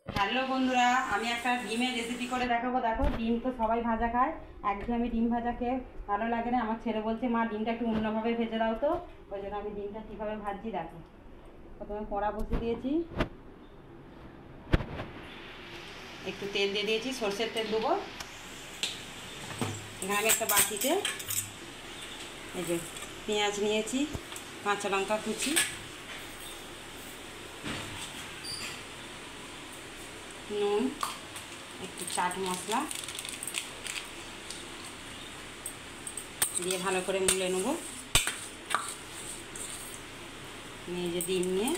Hello বন্ধুরা, আমি একটা ডিমের রেসিপি করে দেখাবো। দেখো, ডিম তো সবাই ভাজা খায়, একঘেয়েমি ডিম ভাজা খেয়ে ভালো লাগে না। আমার ছেলে বলছে, মা ডিমটা একটু অন্যভাবে ভেজে দাও। তো ওই জন্য আমি ডিমটা কীভাবে ভাজছি দেখো। প্রথমে কড়া বসিয়ে দিয়েছি, একটু তেল দিয়ে দিয়েছি, সরষের তেল দেবো। এখানে আমি একটা বাটিতে এই যে পেঁয়াজ নিয়েছি, কাঁচা লঙ্কা কুচি, নুন, একটু চাট মশলা দিয়ে ভালো করে মুলে নেব। এই যে ডিম নিয়ে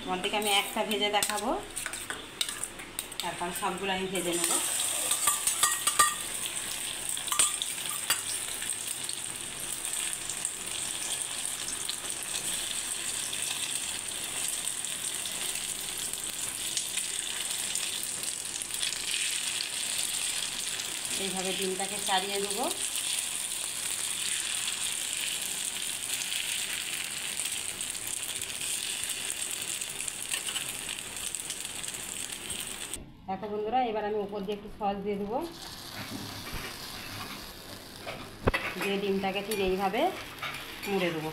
তোমার থেকে আমি একটা ভেজে দেখাবো, তারপর সবগুলো আমি ভেজে নেব। এইভাবে ডিমটাকে চালিয়ে দেবো। দেখো বন্ধুরা, এবার আমি উপর দিয়ে একটু সস দিয়ে দেবো, দিয়ে ডিমটাকে ঠিক এইভাবে মুড়ে দেবো।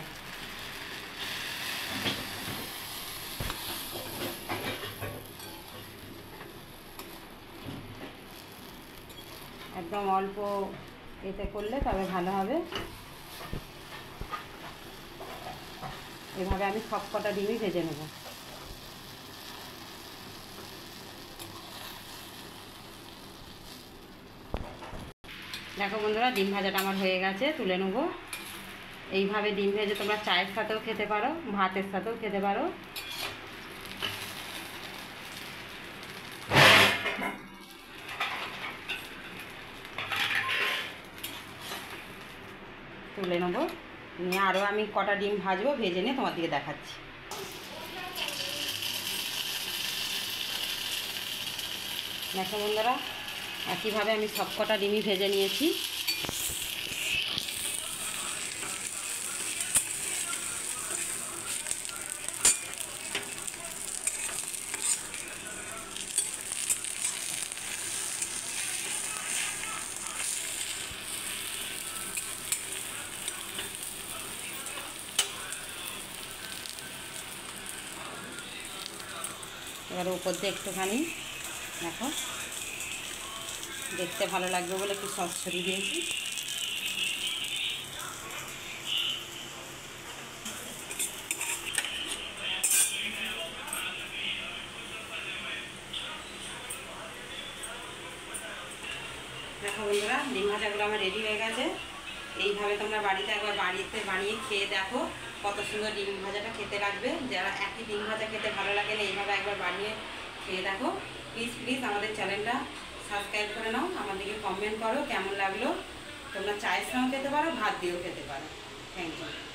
একদম অল্প এতে করলে তবে ভালো হবে। এভাবে আমি সব কটা ডিমই ভেজে নেব। দেখো বন্ধুরা, ডিম ভাজাটা আমার হয়ে গেছে, তুলে নেব। এইভাবে ডিম ভেজে তোমরা চায়ের সাথেও খেতে পারো, ভাতের সাথেও খেতে পারো। তুলে নেব, নিয়ে আরও আমি কটা ডিম ভাজবো, ভেজে নিয়ে তোমার দিকে দেখাচ্ছি। দেখো বন্ধুরা, একইভাবে আমি সব কটা ডিমই ভেজে নিয়েছি। এবার উপর দিয়ে একটুখানি দেখো দেখতে ভালো লাগবে বলে একটু সস ছড়িয়ে দিয়েছি। দেখো বন্ধুরা, ডিম ভাজাগুলো আমার রেডি হয়ে গেছে। এইভাবে তোমরা বাড়িতে একবার বানিয়ে খেয়ে দেখো, কত সুন্দর ডিম ভাজাটা খেতে লাগবে। যারা একই ডিম ভাজা খেতে ভালো লাগে না, এইভাবে একবার বানিয়ে খেয়ে দেখো। প্লিজ আমাদের চ্যানেলটা সাবস্ক্রাইব করে নাও, আমাদেরকে কমেন্ট করো কেমন লাগলো। তোমরা চায়ের সঙ্গে খেতে পারো, ভাত দিয়েও খেতে পারো। Thank you.